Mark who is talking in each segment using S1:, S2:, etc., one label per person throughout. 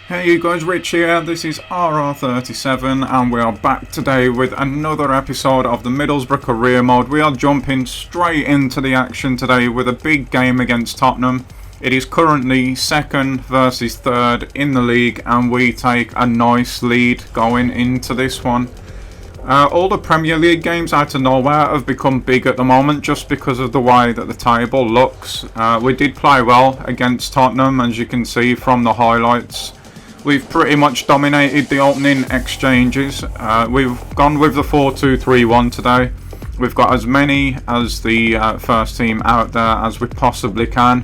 S1: Hey you guys, Rich here, this is RR37 and we are back today with another episode of the Middlesbrough Career Mode. We are jumping straight into the action today with a big game against Tottenham. It is currently second versus third in the league and we take a nice lead going into this one. All the Premier League games out of nowhere have become big at the moment just because of the way that the table looks. We did play well against Tottenham, as you can see from the highlights. We've pretty much dominated the opening exchanges. We've gone with the 4-2-3-1 today. We've got as many as the first team out there as we possibly can.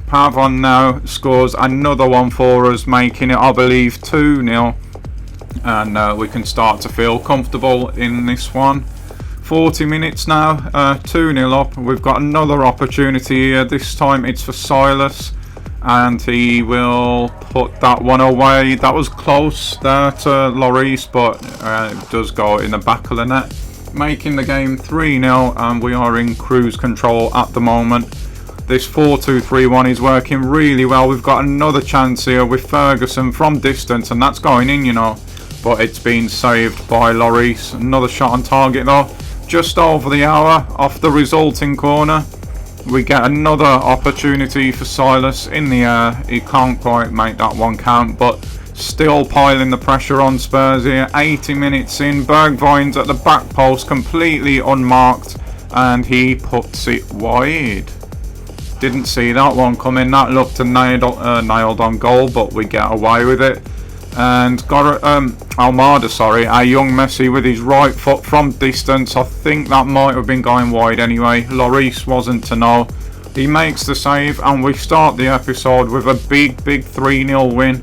S1: Pavon now scores another one for us, making it, I believe, 2-0. And we can start to feel comfortable in this one. 40 minutes now, 2-0 up. We've got another opportunity here. This time it's for Silas. And he will put that one away. That was close there to Lloris, but it does go in the back of the net. Making the game 3-0, and we are in cruise control at the moment. This 4-2-3-1 is working really well. We've got another chance here with Ferguson from distance, and that's going in, you know. But it's been saved by Lloris. Another shot on target though. Just over the hour off the resulting corner. We get another opportunity for Silas in the air. He can't quite make that one count, but still piling the pressure on Spurs here. 80 minutes in, Bergwijn's at the back post, completely unmarked, and he puts it wide. Didn't see that one coming. That looked a nailed on goal, but we get away with it. And got Almada, our young Messi with his right foot from distance. I think that might have been going wide anyway. Lloris wasn't to know. He makes the save and we start the episode with a big 3-0 win.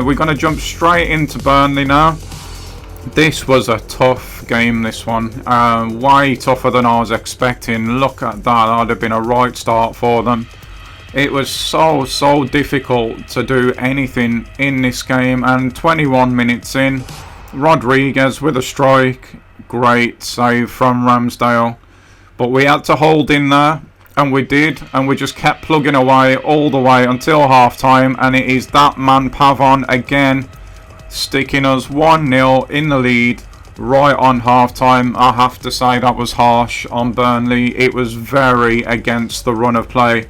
S1: We're going to jump straight into Burnley now. This was a tough game, this one. Way tougher than I was expecting. Look at that, that'd have been a right start for them. It was so difficult to do anything in this game, and 21 minutes in, Rodriguez with a strike, great save from Ramsdale, but we had to hold in there, and we did, and we just kept plugging away all the way until half time, and it is that man Pavon again sticking us 1-0 in the lead right on half time. I have to say that was harsh on Burnley. It was very against the run of play.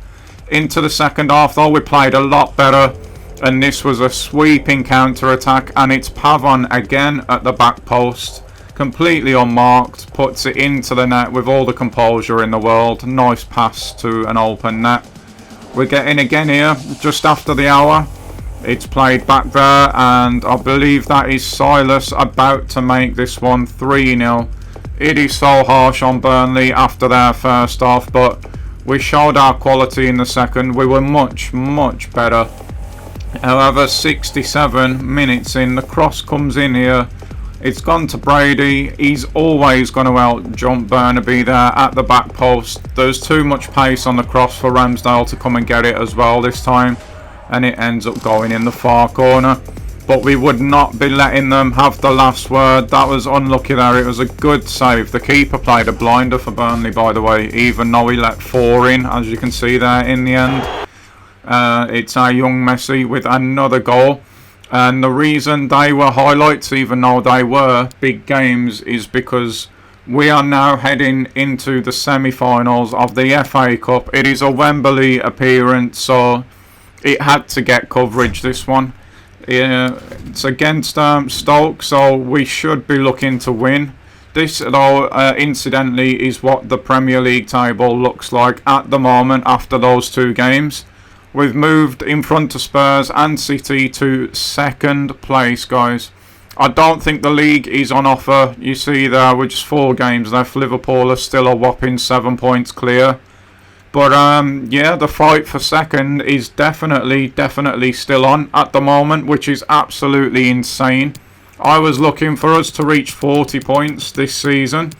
S1: Into the second half though, we played a lot better, and this was a sweeping counter-attack, and it's Pavon again at the back post, completely unmarked, puts it into the net with all the composure in the world. Nice pass to an open net. We're getting again here just after the hour. It's played back there, and I believe that is Silas about to make this one 3-0. It is so harsh on Burnley after their first half, but we showed our quality in the second. We were much better. However, 67 minutes in, the cross comes in here. It's gone to Brady. He's always going to out-jump Burnaby there at the back post. There's too much pace on the cross for Ramsdale to come and get it as well this time. And it ends up going in the far corner. But we would not be letting them have the last word. That was unlucky there. It was a good save. The keeper played a blinder for Burnley, by the way, even though he let 4 in, as you can see there in the end. It's our young Messi with another goal. And the reason they were highlights, even though they were big games, is because we are now heading into the semi-finals of the FA Cup. It is a Wembley appearance, so it had to get coverage, this one. It's against Stoke, so we should be looking to win. This, though, incidentally, is what the Premier League table looks like at the moment after those 2 games. We've moved in front of Spurs and City to second place, guys. I don't think the league is on offer. You see there, with just 4 games left, Liverpool are still a whopping 7 points clear. But yeah, the fight for second is definitely still on at the moment, which is absolutely insane. I was looking for us to reach 40 points this season.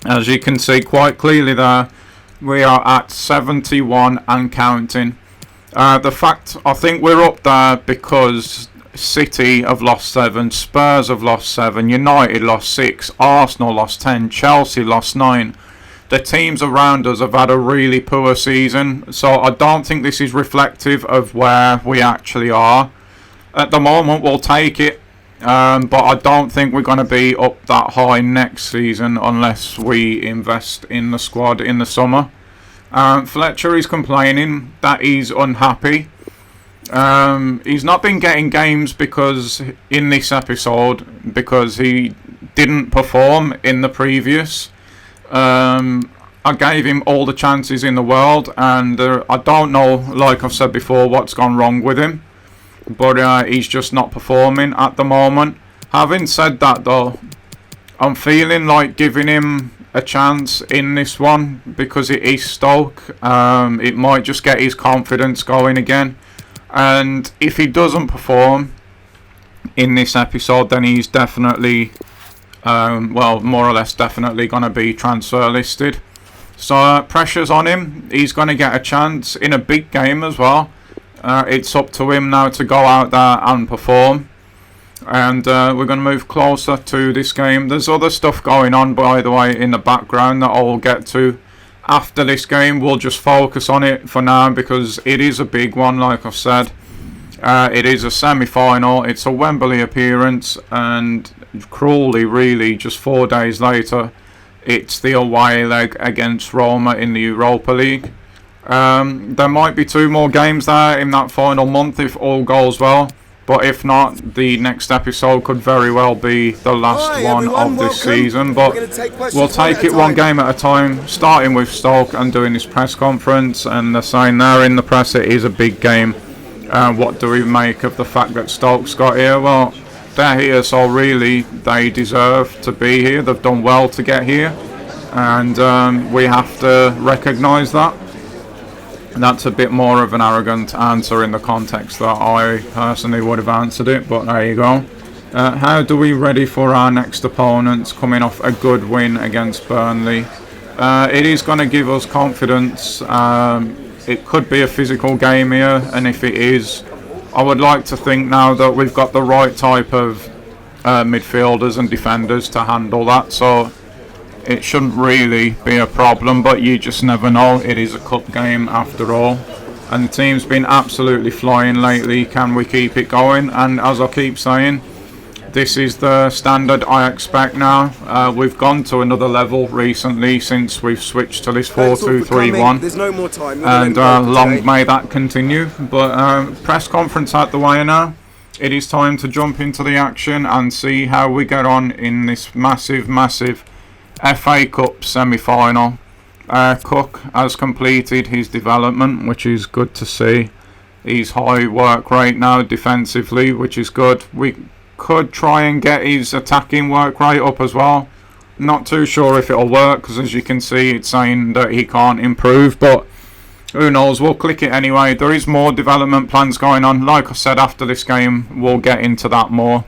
S1: As you can see quite clearly there, we are at 71 and counting. The fact, I think we're up there because City have lost 7, Spurs have lost 7, United lost 6, Arsenal lost 10, Chelsea lost 9. The teams around us have had a really poor season, so I don't think this is reflective of where we actually are. At the moment, we'll take it. But I don't think we're going to be up that high next season unless we invest in the squad in the summer. Fletcher is complaining that he's unhappy. He's not been getting games because in this episode because he didn't perform in the previous. I gave him all the chances in the world, and I don't know, like I've said before, what's gone wrong with him. But he's just not performing at the moment. Having said that though, I'm feeling like giving him a chance in this one because it is Stoke. It might just get his confidence going again. And if he doesn't perform in this episode, then he's definitely, well, more or less definitely going to be transfer listed. So pressure's on him. He's going to get a chance in a big game as well. It's up to him now to go out there and perform. And we're going to move closer to this game. There's other stuff going on, by the way, in the background that I'll get to after this game. We'll just focus on it for now because it is a big one, like I've said. It is a semi-final. It's a Wembley appearance, and cruelly, really, just 4 days later, it's the away leg against Roma in the Europa League. There might be 2 more games there in that final month if all goes well, but if not, the next episode could very well be the last one of this season. But we'll take it one game at a time, starting with Stoke and doing this press conference. And they're saying there in the press it is a big game. What do we make of the fact that Stoke's got here? Well, they're here, so really they deserve to be here. They've done well to get here, and we have to recognise that. That's a bit more of an arrogant answer in the context that I personally would have answered it, but there you go. How do we ready for our next opponents coming off a good win against Burnley? It is going to give us confidence. It could be a physical game here, and if it is, I would like to think now that we've got the right type of midfielders and defenders to handle that, so it shouldn't really be a problem, but you just never know. It is a cup game after all, and the team's been absolutely flying lately. Can we keep it going? And as I keep saying, this is the standard I expect now. We've gone to another level recently since we've switched to this 4-2-3-1.
S2: There's no more time.
S1: And long may that continue. But press conference out the way now. It is time to jump into the action and see how we get on in this massive FA Cup semi-final. Cook has completed his development, which is good to see. He's high work rate now defensively, which is good. We could try and get his attacking work rate up as well. Not too sure if it'll work, because as you can see it's saying that he can't improve, but who knows, we'll click it anyway. There is more development plans going on. Like I said, after this game we'll get into that more.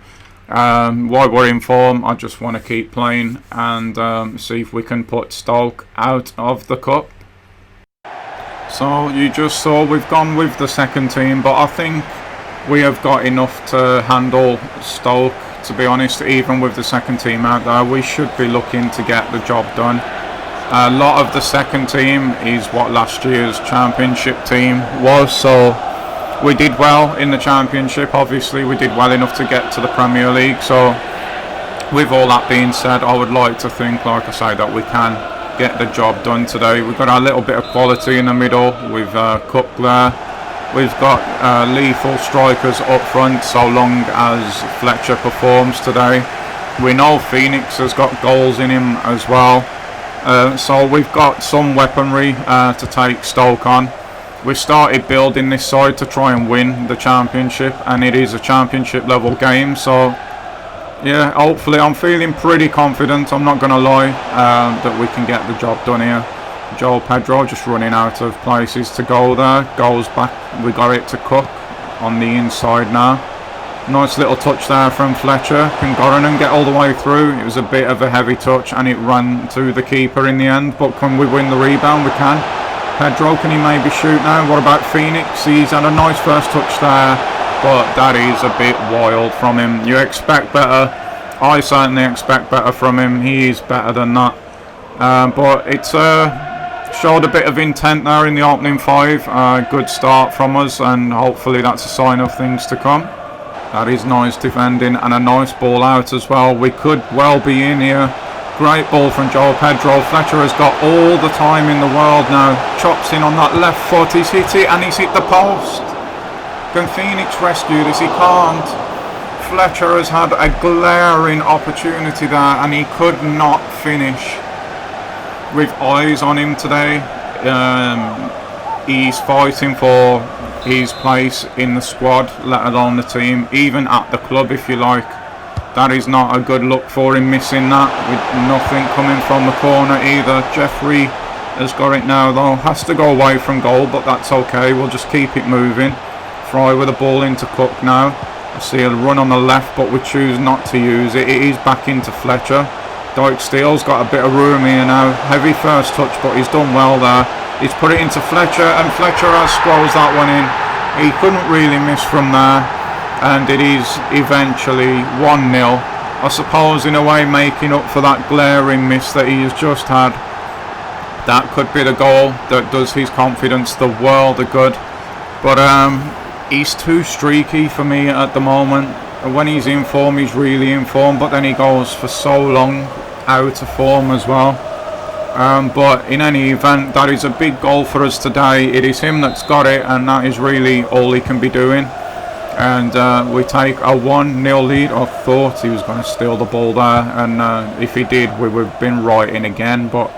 S1: While we're in form, I just want to keep playing and see if we can put Stoke out of the cup. So you just saw we've gone with the second team, but I think we have got enough to handle Stoke, to be honest. Even with the second team out there, we should be looking to get the job done. A lot of the second team is what last year's championship team was, so we did well in the championship. Obviously we did well enough to get to the Premier League, so with all that being said, I would like to think, like I say, that we can get the job done today. We've got a little bit of quality in the middle with Cook there. We've got lethal strikers up front so long as Fletcher performs today. We know Phoenix has got goals in him as well, so we've got some weaponry to take Stoke on. We started building this side to try and win the championship, and it is a championship level game, so yeah, hopefully I'm feeling pretty confident, I'm not going to lie, that we can get the job done here. Joel Pedro just running out of places to go there, goes back, we got it to Cook on the inside now. Nice little touch there from Fletcher. Can Goronen get all the way through? It was a bit of a heavy touch and it ran to the keeper in the end, but can we win the rebound? We can. Pedro, can he maybe shoot now? What about Phoenix? He's had a nice first touch there, but that is a bit wild from him. You expect better. I certainly expect better from him. He is better than that. But it's showed a bit of intent there in the opening 5. Good start from us, and hopefully that's a sign of things to come. That is nice defending and a nice ball out as well. We could well be in here. Great ball from Joel Pedro. Fletcher has got all the time in the world now. Chops in on that left foot. He's hit it and he's hit the post. Can Phoenix rescue this? He can't. Fletcher has had a glaring opportunity there and he could not finish. With eyes on him today, he's fighting for his place in the squad, let alone the team, even at the club if you like. That is not a good look for him, missing that with nothing coming from the corner either. Jeffrey has got it now though, has to go away from goal, but that's okay, we'll just keep it moving. Fry with the ball into Cook now. I see a run on the left, but we choose not to use it. It is back into Fletcher. Dyke Steele's got a bit of room here now. Heavy first touch, but he's done well there. He's put it into Fletcher, and Fletcher has scrolls that one in. He couldn't really miss from there, and it is eventually 1-0. I suppose in a way making up for that glaring miss that he has just had. That could be the goal that does his confidence the world of good. But he's too streaky for me at the moment. When he's in form, he's really in form, but then he goes for so long out of form as well. But in any event, that is a big goal for us today. It is him that's got it, and that is really all he can be doing. And we take a 1-0 lead. I thought he was going to steal the ball there, and if he did, we would have been right in again, but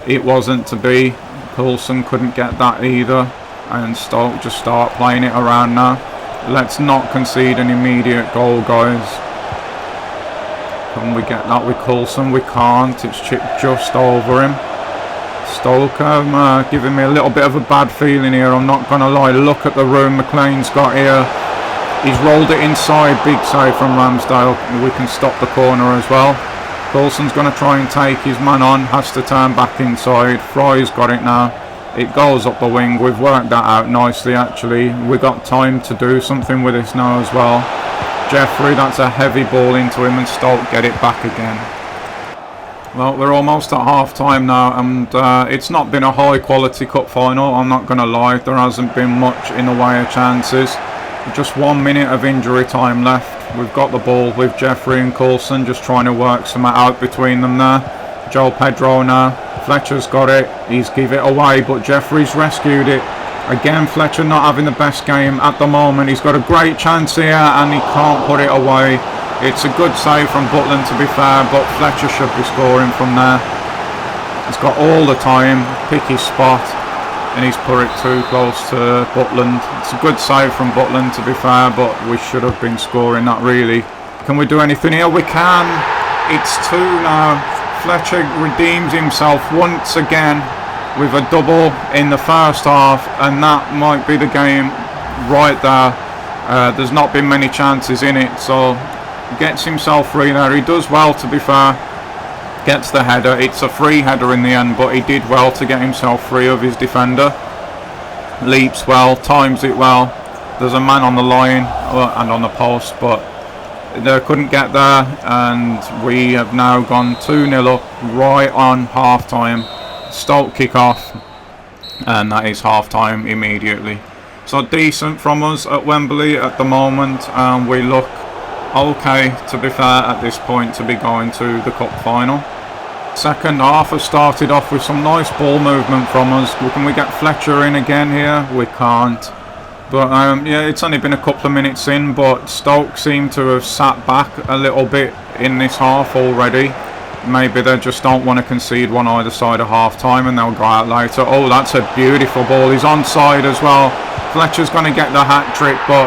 S1: it wasn't to be. Coulson couldn't get that either, and Stoke just start playing it around now. Let's not concede an immediate goal, guys. Can we get that with Coulson? We can't. It's chipped just over him. Stoke giving me a little bit of a bad feeling here, I'm not going to lie. Look at the room McLean's got here. He's rolled it inside. Big save from Ramsdale. We can stop the corner as well. Coulson's going to try and take his man on. Has to turn back inside. Fry's got it now. It goes up the wing. We've worked that out nicely actually. We've got time to do something with this now as well. Jeffrey, that's a heavy ball into him, and Stoke get it back again. Well, we're almost at half time now, and it's not been a high quality cup final, I'm not going to lie. There hasn't been much in the way of chances. Just 1 minute of injury time left. We've got the ball with Jeffrey and Coulson just trying to work something out between them there. Joel Pedro now. Fletcher's got it. He's give it away, but Jeffrey's rescued it. Again, Fletcher not having the best game at the moment. He's got a great chance here and he can't put it away. It's a good save from Butland to be fair, but Fletcher should be scoring from there. He's got all the time, pick his spot, and he's put it too close to Butland. It's a good save from Butland to be fair, but we should have been scoring that really. Can we do anything here? We can. It's 2 now. Fletcher redeems himself once again with a double in the first half, and that might be the game right there. There's not been many chances in it, so gets himself free there. He does well to be fair, gets the header. It's a free header in the end, but he did well to get himself free of his defender. Leaps well, times it well. There's a man on the line and on the post, but they couldn't get there, and we have now gone 2-0 up right on half time. Stoke kick off, and that is half time immediately. So decent from us at Wembley at the moment, and we look okay to be fair at this point to be going to the cup final. Second half has started off with some nice ball movement from us. Can we get Fletcher in again here? We can't. But yeah, it's only been a couple of minutes in, but Stoke seem to have sat back a little bit in this half already. Maybe they just don't want to concede one either side of half time, and they'll go out later. Oh, that's a beautiful ball. He's onside as well. Fletcher's going to get the hat trick, but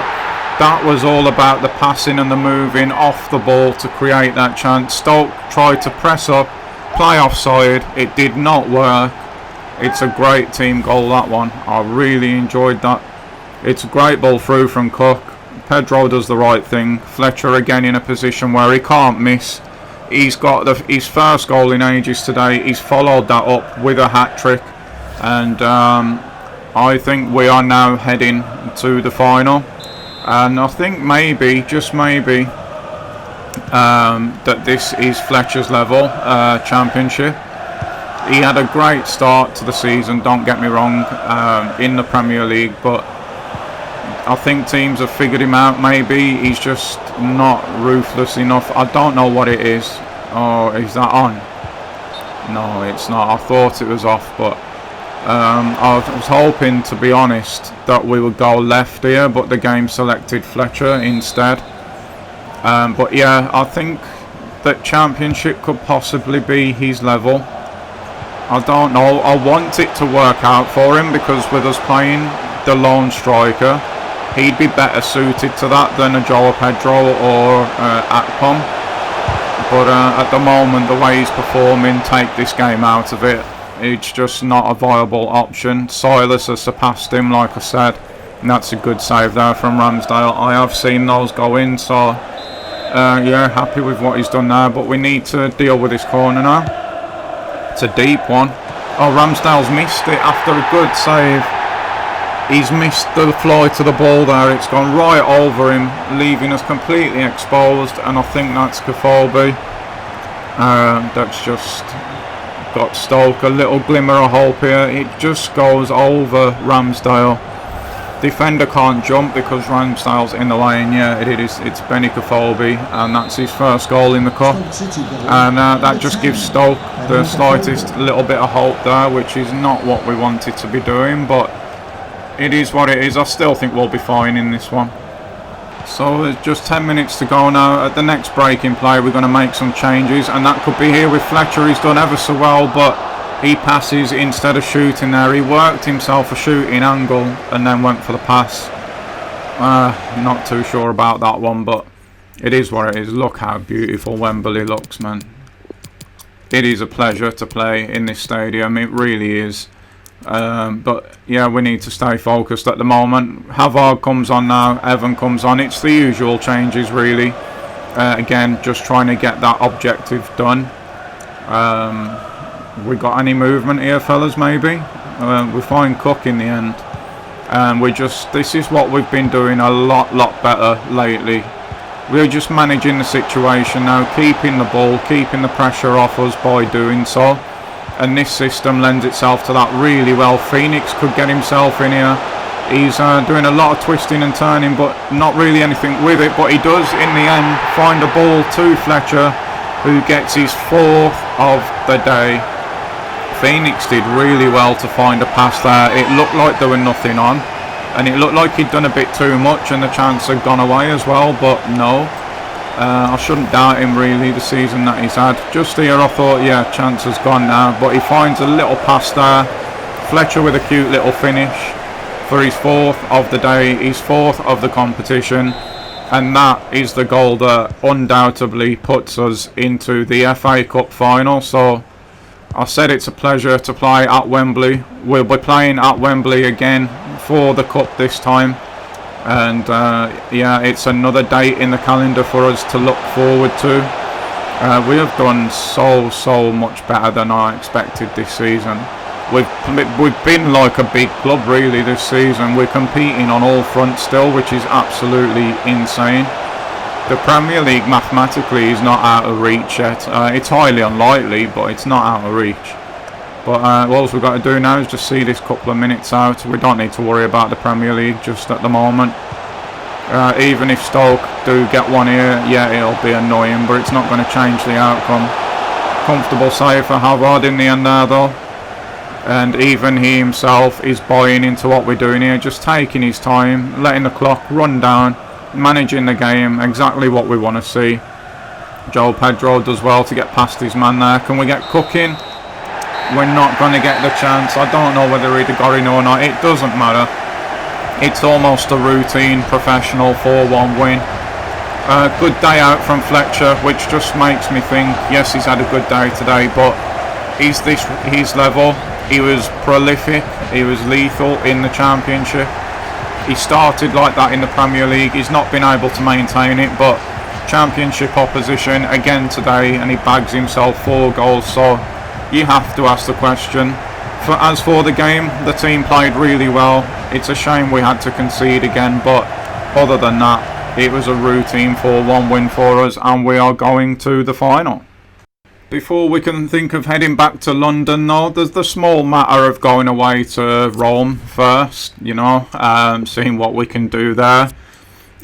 S1: that was all about the passing and the moving off the ball to create that chance. Stoke tried to press up, play offside. It did not work. It's a great team goal, that one. I really enjoyed that. It's a great ball through from Cook. Pedro does the right thing. Fletcher again in a position where he can't miss. He's got his first goal in ages today. He's followed that up with a hat-trick. And I think we are now heading to the final. And I think maybe, just maybe, that this is Fletcher's level championship. He had a great start to the season, don't get me wrong, in the Premier League. But I think teams have figured him out. Maybe he's just not ruthless enough. I don't know what it is. Oh, is that on? No, it's not. I thought it was off, but I was hoping, to be honest, that we would go left here, but the game selected Fletcher instead. But yeah, I think that Championship could possibly be his level. I don't know. I want it to work out for him, because with us playing the lone striker, he'd be better suited to that than a Joao Pedro or Akpom. But at the moment, the way he's performing, take this game out of it. It's just not a viable option. Silas has surpassed him, like I said, and that's a good save there from Ramsdale. I have seen those go in, so yeah, happy with what he's done there. But we need to deal with this corner now. It's a deep one. Oh, Ramsdale's missed it after a good save. He's missed the fly to the ball there. It's gone right over him, leaving us completely exposed. And I think that's Kofobi. That's just got Stoke a little glimmer of hope here. It just goes over Ramsdale. Defender can't jump because Ramsdale's in the lane. Yeah, it is. It's Benny Kofobi, and that's his first goal in the cup. And that just gives Stoke the slightest little bit of hope there, which is not what we wanted to be doing, but it is what it is. I still think we'll be fine in this one. So there's just 10 minutes to go now. At the next break in play, we're going to make some changes, and that could be here with Fletcher. He's done ever so well, but he passes instead of shooting there. He worked himself a shooting angle and then went for the pass. Not too sure about that one, but it is what it is. Look how beautiful Wembley looks, man. It is a pleasure to play in this stadium. It really is. But yeah, we need to stay focused at the moment. Havard comes on now, Evan comes on. It's the usual changes really. Again, just trying to get that objective done. We got any movement here, fellas? Maybe we find Cook in the end, and this is what we've been doing a lot better lately. We're just managing the situation now, keeping the ball, keeping the pressure off us by doing so. And this system lends itself to that really well. Phoenix could get himself in here. He's doing a lot of twisting and turning, but not really anything with it. But he does, in the end, find a ball to Fletcher, who gets his 4th of the day. Phoenix did really well to find a pass there. It looked like there were nothing on, and it looked like he'd done a bit too much, and the chance had gone away as well. But no. I shouldn't doubt him really, the season that he's had. Just here I thought, yeah, chance has gone now, but he finds a little pass there. Fletcher with a cute little finish for his 4th of the day, his 4th of the competition, and that is the goal that undoubtedly puts us into the FA Cup final. So I said it's a pleasure to play at Wembley. We'll be playing at Wembley again for the cup this time. And yeah, it's another date in the calendar for us to look forward to. We have done so much better than I expected this season. We've been like a big club really this season. We're competing on all fronts still, which is absolutely insane. The Premier League mathematically is not out of reach yet. It's highly unlikely, but it's not out of reach. But all we've got to do now is just see this couple of minutes out. We don't need to worry about the Premier League just at the moment. Even if Stoke do get one here, yeah, it'll be annoying, but it's not going to change the outcome. Comfortable save for Havard in the end there though. And even he himself is buying into what we're doing here, just taking his time, letting the clock run down, managing the game, exactly what we want to see. Joao Pedro does well to get past his man there. Can we get Cook in? We're not going to get the chance. I don't know whether he'd have got in or not. It doesn't matter. It's almost a routine professional 4-1 win. Good day out from Fletcher, which just makes me think, yes, he's had a good day today, but is this his level? He was prolific. He was lethal in the Championship. He started like that in the Premier League. He's not been able to maintain it, but Championship opposition again today, and he bags himself 4 goals. So you have to ask the question. As for the game, the team played really well. It's a shame we had to concede again, but other than that, it was a routine 4-1 win for us, and we are going to the final. Before we can think of heading back to London, though, there's the small matter of going away to Rome first, seeing what we can do there.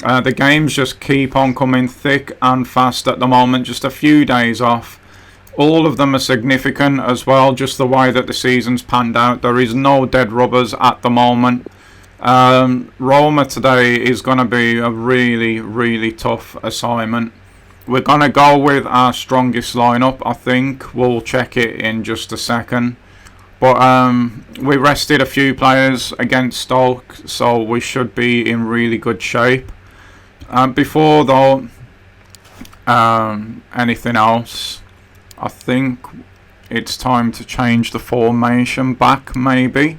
S1: The games just keep on coming thick and fast at the moment, just a few days off. All of them are significant as well, just the way that the season's panned out. There is no dead rubbers at the moment. Roma today is going to be a really, really tough assignment. We're going to go with our strongest lineup, I think. We'll check it in just a second. But we rested a few players against Stoke, so we should be in really good shape. Before, though, anything else, I think it's time to change the formation back, maybe.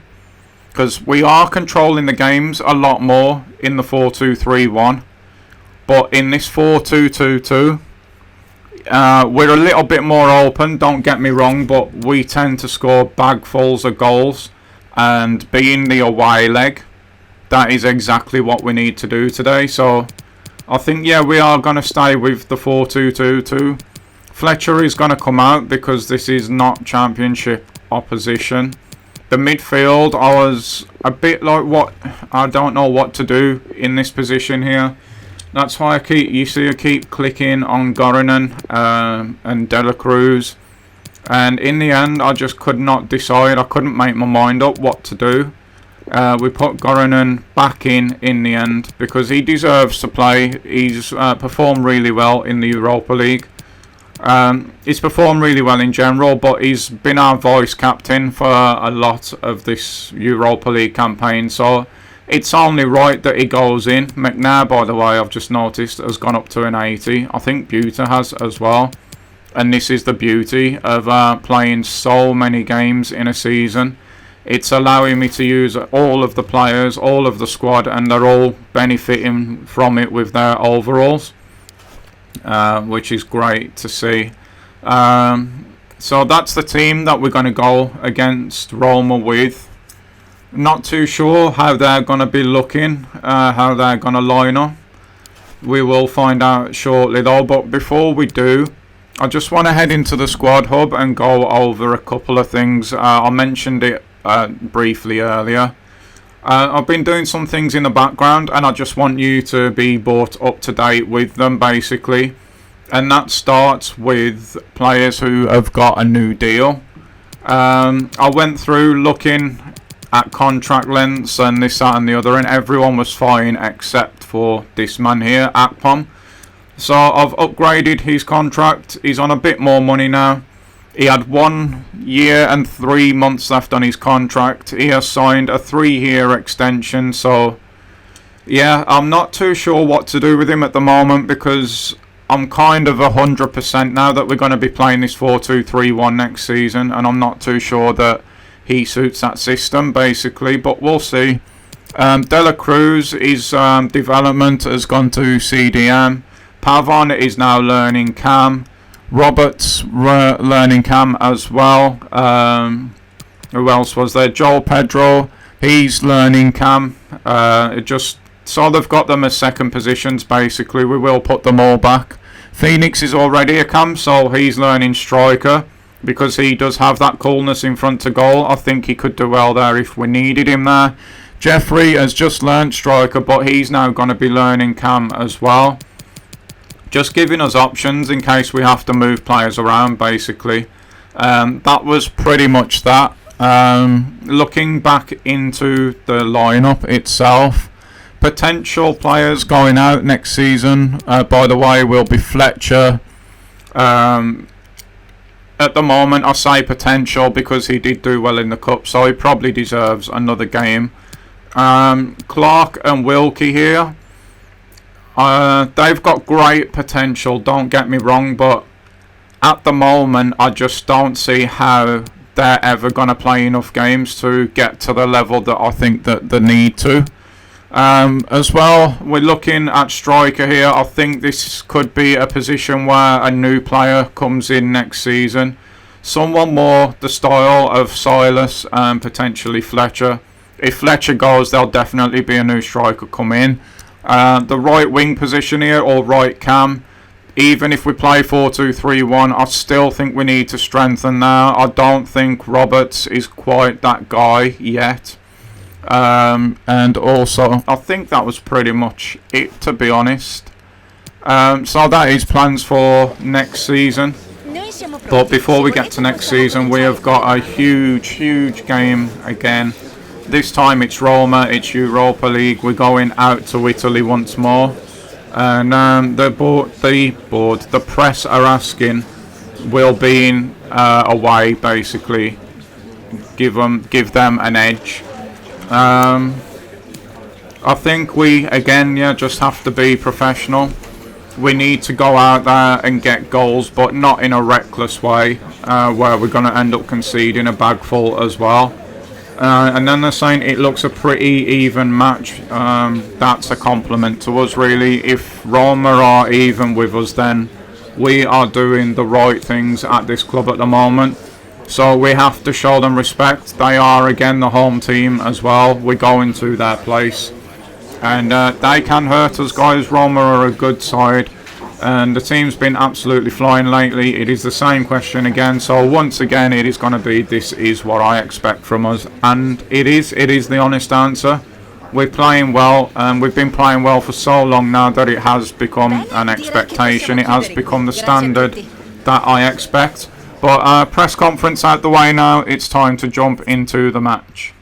S1: Because we are controlling the games a lot more in the 4-2-3-1. But in this 4-2-2-2, we're a little bit more open, don't get me wrong, but we tend to score bagfuls of goals. And being the away leg, that is exactly what we need to do today. So I think, yeah, we are going to stay with the 4-2-2-2. Fletcher is going to come out because this is not championship opposition. The midfield, I was a bit like, I don't know what to do in this position here. That's why I keep clicking on Goronen and De La Cruz. And in the end, I just could not decide. I couldn't make my mind up what to do. We put Goronen back in the end because he deserves to play. He's performed really well in the Europa League. He's performed really well in general, but he's been our vice captain for a lot of this Europa League campaign, so it's only right that he goes in. McNair, by the way, I've just noticed, has gone up to an 80. I think Buta has as well. And this is the beauty of playing so many games in a season. It's allowing me to use all of the players, all of the squad, and they're all benefiting from it with their overalls. Which is great to see. So that's the team that we're going to go against Roma with. Not too sure how they're going to be looking, how they're going to line up. We will find out shortly though, but before we do, I just want to head into the squad hub and go over a couple of things. I mentioned it briefly earlier. I've been doing some things in the background and I just want you to be brought up to date with them basically. And that starts with players who have got a new deal. I went through looking at contract lengths and this, that and the other, and everyone was fine except for this man here, Akpom. So I've upgraded his contract. He's on a bit more money now. He had 1 year and 3 months left on his contract. He has signed a 3-year extension. So, yeah, I'm not too sure what to do with him at the moment because I'm kind of 100% now that we're going to be playing this 4-2-3-1 next season. And I'm not too sure that he suits that system, basically. But we'll see. De La Cruz, his development has gone to CDM. Pavon is now learning CAM. Roberts learning CAM as well. Who else was there? Joel Pedro, he's learning CAM. So they've got them as second positions basically. We will put them all back. Phoenix is already a CAM, so he's learning striker because he does have that coolness in front of goal. I think he could do well there if we needed him there. Jeffrey has just learned striker, but he's now going to be learning CAM as well. Just giving us options in case we have to move players around, basically. That was pretty much that. Looking back into the lineup itself, potential players going out next season, by the way, will be Fletcher. At the moment, I say potential because he did do well in the Cup, so he probably deserves another game. Clark and Wilkie here. They've got great potential, don't get me wrong, but at the moment I just don't see how they're ever going to play enough games to get to the level that I think that they need to. As well, we're looking at striker here. I think this could be a position where a new player comes in next season. Someone more the style of Silas and potentially Fletcher. If Fletcher goes, there'll definitely be a new striker come in. The right wing position here, or right cam, even if we play 4-2-3-1, I still think we need to strengthen there. I don't think Roberts is quite that guy yet. And also, I think that was pretty much it, to be honest. So that is plans for next season. But before we get to next season, we have got a huge game again. This time it's Roma, it's Europa League. We're going out to Italy once more. And the press are asking, will being away basically give them an edge. I think we again just have to be professional. We need to go out there and get goals, but not in a reckless way, where we're going to end up conceding a bag full as well. And then they're saying it looks a pretty even match. That's a compliment to us, really. If Roma are even with us, then we are doing the right things at this club at the moment. So we have to show them respect. They are, again, the home team as well. We're going to their place. And they can hurt us, guys. Roma are a good side. And the team's been absolutely flying lately. It is the same question again. So once again, it is going to be, this is what I expect from us. And it is the honest answer. We're playing well, and we've been playing well for so long now that it has become an expectation. It has become the standard that I expect. But press conference out the way now. It's time to jump into the match.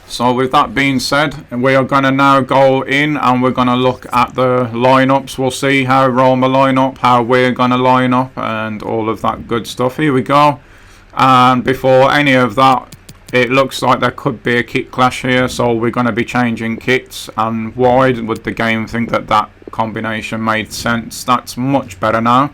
S1: So with that being said, we are going to now go in and we're going to look at the lineups. We'll see how Roma line up, how we're going to line up, and all of that good stuff. Here we go. And before any of that, it looks like there could be a kit clash here. So we're going to be changing kits. And why would the game think that that combination made sense? That's much better now.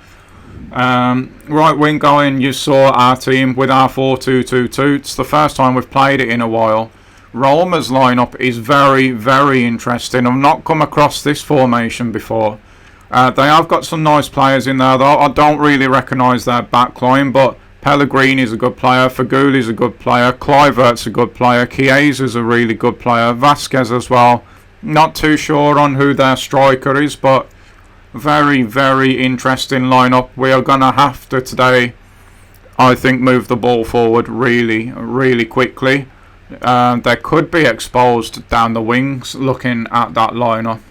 S1: Right wing going, you saw our team with our 4-2-2-2. It's the first time we've played it in a while. Roma's lineup is very interesting. I've not come across this formation before. They have got some nice players in there though. I don't really recognise their backline, but Pellegrini's a good player, Faguli's a good player, Kluivert's a good player, Chiesa's a really good player, Vasquez as well. Not too sure on who their striker is, but very interesting lineup. We are going to have to today, I think, move the ball forward really quickly. They could be exposed down the wings looking at that lineup.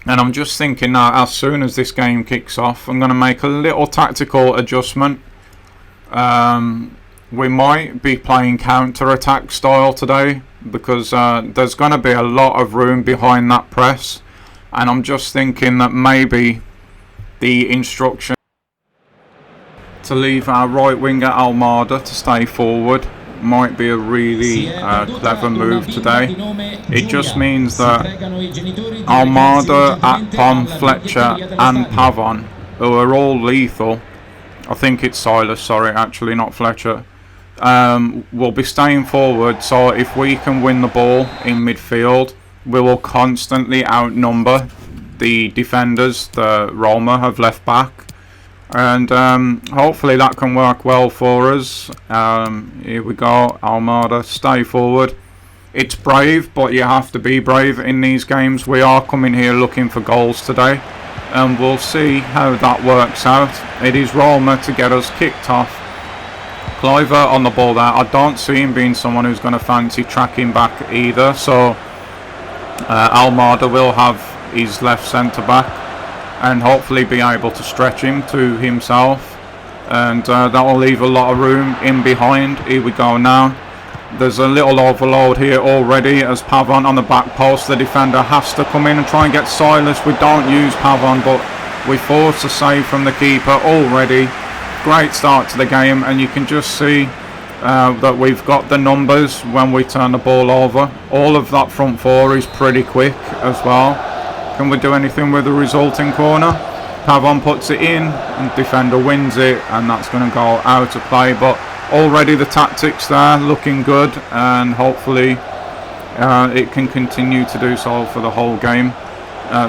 S1: And I'm just thinking now, as soon as this game kicks off, I'm going to make a little tactical adjustment. We might be playing counter-attack style today, because there's going to be a lot of room behind that press. And I'm just thinking that maybe the instruction to leave our right winger Almada to stay forward might be a really clever move today. It just means that Almada, Akpom, Fletcher and Pavon, who are all lethal, I think it's Silas, sorry, actually not Fletcher, will be staying forward. So if we can win the ball in midfield, we will constantly outnumber the defenders that Roma have left back. And hopefully that can work well for us. Here we go, Almada, stay forward. It's brave, but you have to be brave in these games. We are coming here looking for goals today, and we'll see how that works out. It is Roma to get us kicked off. Kluivert on the ball there. I don't see him being someone who's going to fancy tracking back either, so Almada will have his left centre back and hopefully be able to stretch him to himself, and that will leave a lot of room in behind. Here we go now. There's a little overload here already as Pavon on the back post. The defender has to come in and try and get Silas. We don't use Pavon, but we force a save from the keeper already. Great start to the game, and you can just see that we've got the numbers when we turn the ball over. All of that front four is pretty quick as well. Can we do anything with the resulting corner? Pavon puts it in and defender wins it, and that's going to go out of play. But already the tactics there looking good, and hopefully it can continue to do so for the whole game.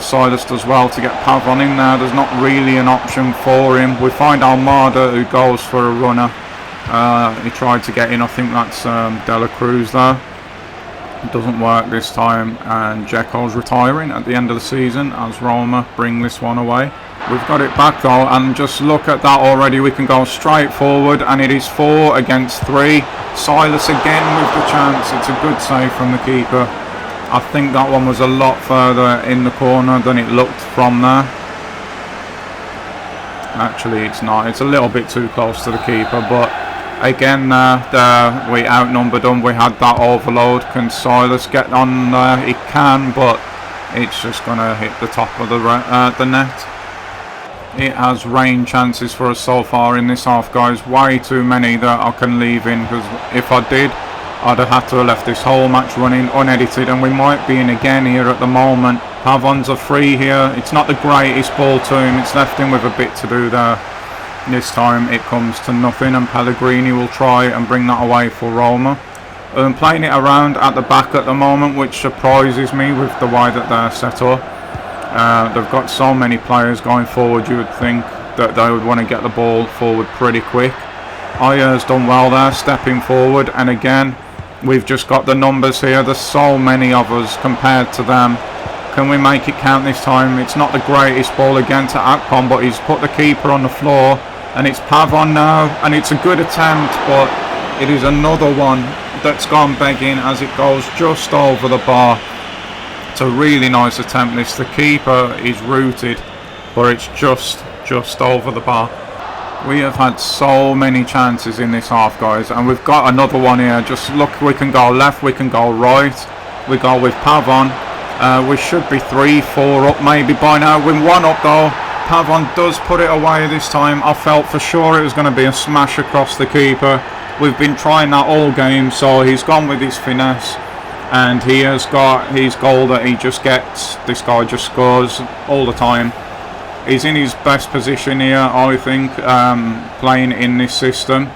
S1: Silas does well to get Pavon in there. There's not really an option for him. We find Almada, who goes for a runner. He tried to get in. I think that's De La Cruz there. It doesn't work this time, and Dzeko's retiring at the end of the season as Roma bring this one away. We've got it back though, and just look at that already. We can go straight forward, and it is 4 against 3. Silas again with the chance. It's a good save from the keeper. I think that one was a lot further in the corner than it looked from there. Actually, it's not. It's a little bit too close to the keeper, but again, we outnumbered them. We had that overload. Can Silas get on there? He can, but it's just going to hit the top of the net. It has rain chances for us so far in this half, guys. Way too many that I can leave in, because if I did, I'd have had to have left this whole match running unedited, and we might be in again here at the moment. Pavon's a free here. It's not the greatest ball to him. It's left him with a bit to do there. This time it comes to nothing, and Pellegrini will try and bring that away for Roma. Playing it around at the back at the moment, which surprises me with the way that they're set up. They've got so many players going forward, you would think that they would want to get the ball forward pretty quick. Ayer's done well there, stepping forward, and again, we've just got the numbers here. There's so many of us compared to them. Can we make it count this time? It's not the greatest ball again to Akpom, but he's put the keeper on the floor, and it's Pavon now, and it's a good attempt, but it is another one that's gone begging as it goes just over the bar. It's a really nice attempt this. The keeper is rooted, but it's just over the bar. We have had so many chances in this half, guys, and we've got another one here. Just look, we can go left, we can go right. We go with Pavon. We should be 3-4 up maybe by now. We're 1 up though. Pavon does put it away this time. I felt for sure it was going to be a smash across the keeper. We've been trying that all game, so he's gone with his finesse, and he has got his goal that he just gets. This guy just scores all the time. He's in his best position here, I think, playing in this system.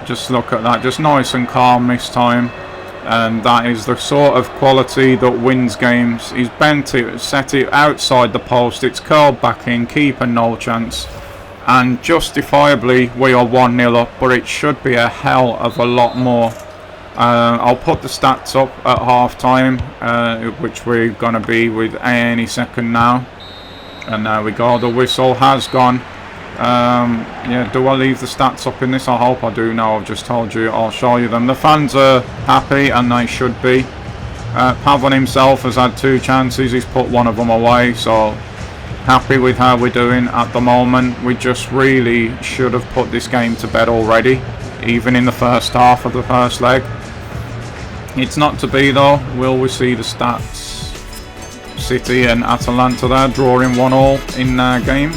S1: Just look at that, just nice and calm this time, and that is the sort of quality that wins games. He's bent it, set it outside the post, it's curled back in, keeper no chance, and justifiably we are 1-0 up, but it should be a hell of a lot more. I'll put the stats up at half time, which we're going to be with any second now. And there we go, the whistle has gone. Yeah, do I leave the stats up in this? I hope I do now. I've just told you, I'll show you them. The fans are happy, and they should be. Pavon himself has had 2 chances, he's put one of them away, so happy with how we're doing at the moment. We just really should have put this game to bed already, even in the first half of the first leg. It's not to be though. Will we see the stats? City and Atalanta there drawing 1-1 in their game.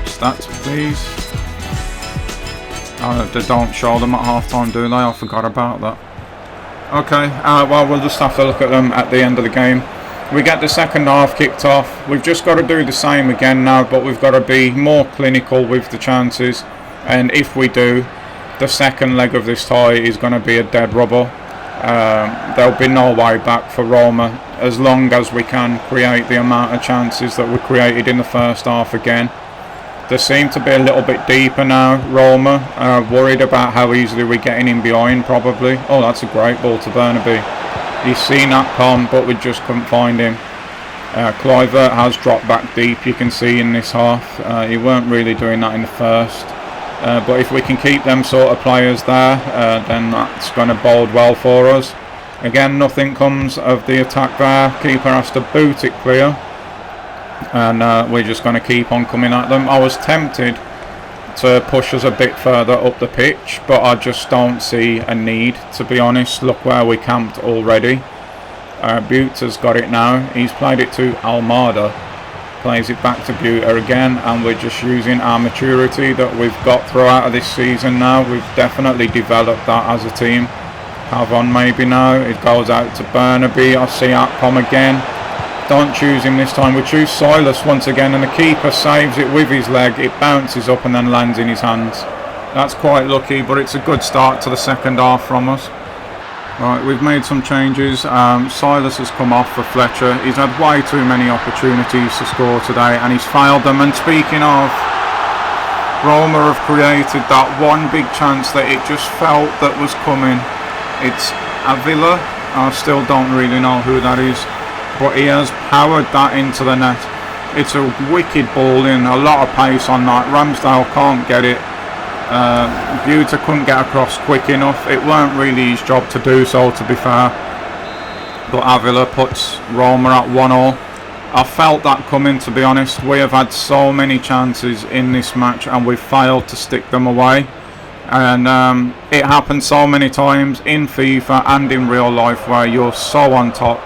S1: Stats please. Oh, they don't show them at half time, do they? I forgot about that. Okay, well, we'll just have to look at them at the end of the game. We get the second half kicked off. We've just got to do the same again now, but we've got to be more clinical with the chances, and if we do, the second leg of this tie is going to be a dead rubber. There'll be no way back for Roma as long as we can create the amount of chances that were created in the first half again. They seem to be a little bit deeper now, Roma. Worried about how easily we're getting in behind, probably. Oh, that's a great ball to Burnaby. He's seen that come, but we just couldn't find him. Kluivert has dropped back deep, you can see in this half. He weren't really doing that in the first. But if we can keep them sort of players there, then that's going to bode well for us. Again, nothing comes of the attack there. Keeper has to boot it clear, and we're just going to keep on coming at them. I was tempted to push us a bit further up the pitch, but I just don't see a need, to be honest. Look where we camped already. Butte has got it now. He's played it to Almada. Plays it back to Buta again, and we're just using our maturity that we've got throughout of this season now. We've definitely developed that as a team. Pavon maybe now. It goes out to Burnaby. I see Akpom again. Don't choose him this time. We choose Silas once again, and the keeper saves it with his leg. It bounces up and then lands in his hands. That's quite lucky, but it's a good start to the second half from us. Right, we've made some changes. Silas has come off for Fletcher. He's had way too many opportunities to score today, and he's failed them. And speaking of, Roma have created that one big chance that it just felt that was coming. It's Avila. I still don't really know who that is, but he has powered that into the net. It's a wicked ball in, a lot of pace on that. Ramsdale can't get it. Buta couldn't get across quick enough. It weren't really his job to do so, to be fair. But Avila puts Roma at 1-0. I felt that coming, to be honest. We have had so many chances in this match and we've failed to stick them away. And it happens so many times in FIFA and in real life where you're so on top.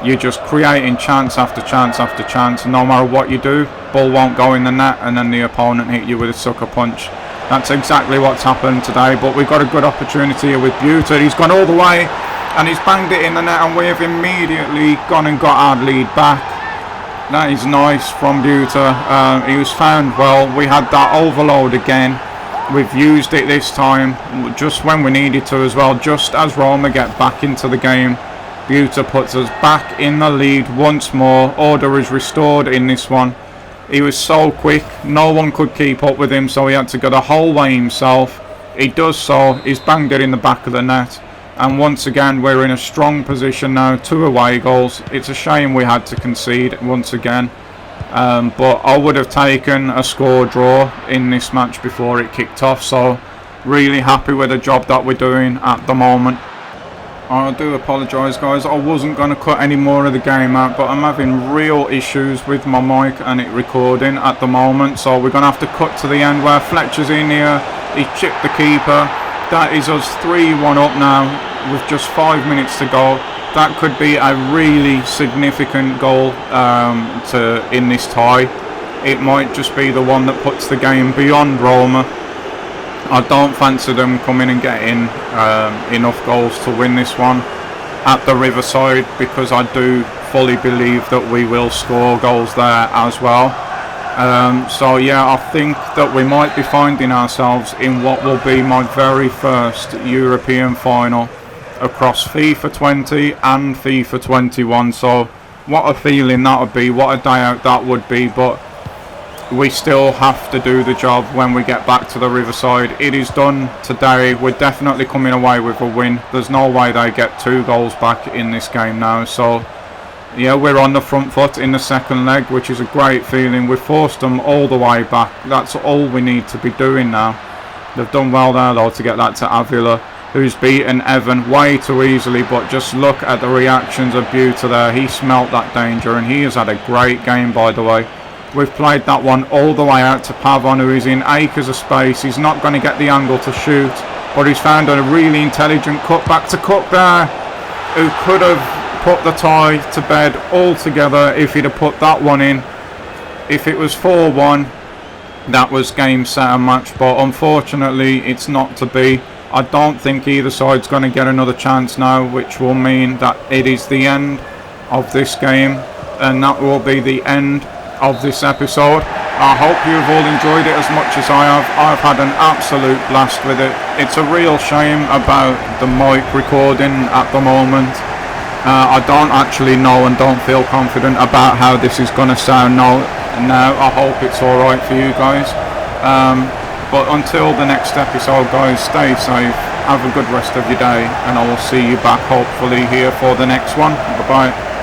S1: You're just creating chance after chance after chance. No matter what you do, ball won't go in the net and then the opponent hit you with a sucker punch. That's exactly what's happened today. But we've got a good opportunity here with Buta. He's gone all the way and he's banged it in the net and we have immediately gone and got our lead back. That is nice from Buta. He was found well. We had that overload again. We've used it this time just when we needed to as well. Just as Roma get back into the game, Buta puts us back in the lead once more. Order is restored in this one. He was so quick, no one could keep up with him, so he had to go the whole way himself. He does so, he's banged it in the back of the net. And once again, we're in a strong position now, 2 away goals. It's a shame we had to concede once again. But I would have taken a score draw in this match before it kicked off. So really happy with the job that we're doing at the moment. I do apologise guys, I wasn't going to cut any more of the game out, but I'm having real issues with my mic and it recording at the moment, so we're going to have to cut to the end where Fletcher's in here, he chipped the keeper. That is us 3-1 up now with just 5 minutes to go. That could be a really significant goal in this tie. It might just be the one that puts the game beyond Roma. I don't fancy them coming and getting enough goals to win this one at the Riverside, because I do fully believe that we will score goals there as well. So yeah, I think that we might be finding ourselves in what will be my very first European final across FIFA 20 and FIFA 21. So what a feeling that would be, what a day out that would be. But we still have to do the job when we get back to the Riverside. It is done today. We're definitely coming away with a win. There's no way they get 2 goals back in this game now. So yeah, we're on the front foot in the second leg, which is a great feeling. We've forced them all the way back. That's all we need to be doing now. They've done well there though to get that to Avila, who's beaten Evan way too easily. But just look at the reactions of Buta there. He smelt that danger and he has had a great game, by the way. We've played that one all the way out to Pavon, who is in acres of space. He's not going to get the angle to shoot, but he's found a really intelligent cut back to Cook there, who could have put the tie to bed altogether if he'd have put that one in. If it was 4-1, that was game, set and match, but unfortunately it's not to be. I don't think either side's going to get another chance now, which will mean that it is the end of this game, and that will be the end of this episode. I hope you've all enjoyed it as much as I have. I've had an absolute blast with it. It's a real shame about the mic recording at the moment. I don't actually know and don't feel confident about how this is going to sound now. I hope it's alright for you guys. But until the next episode guys, stay safe, have a good rest of your day, and I will see you back hopefully here for the next one. Bye bye.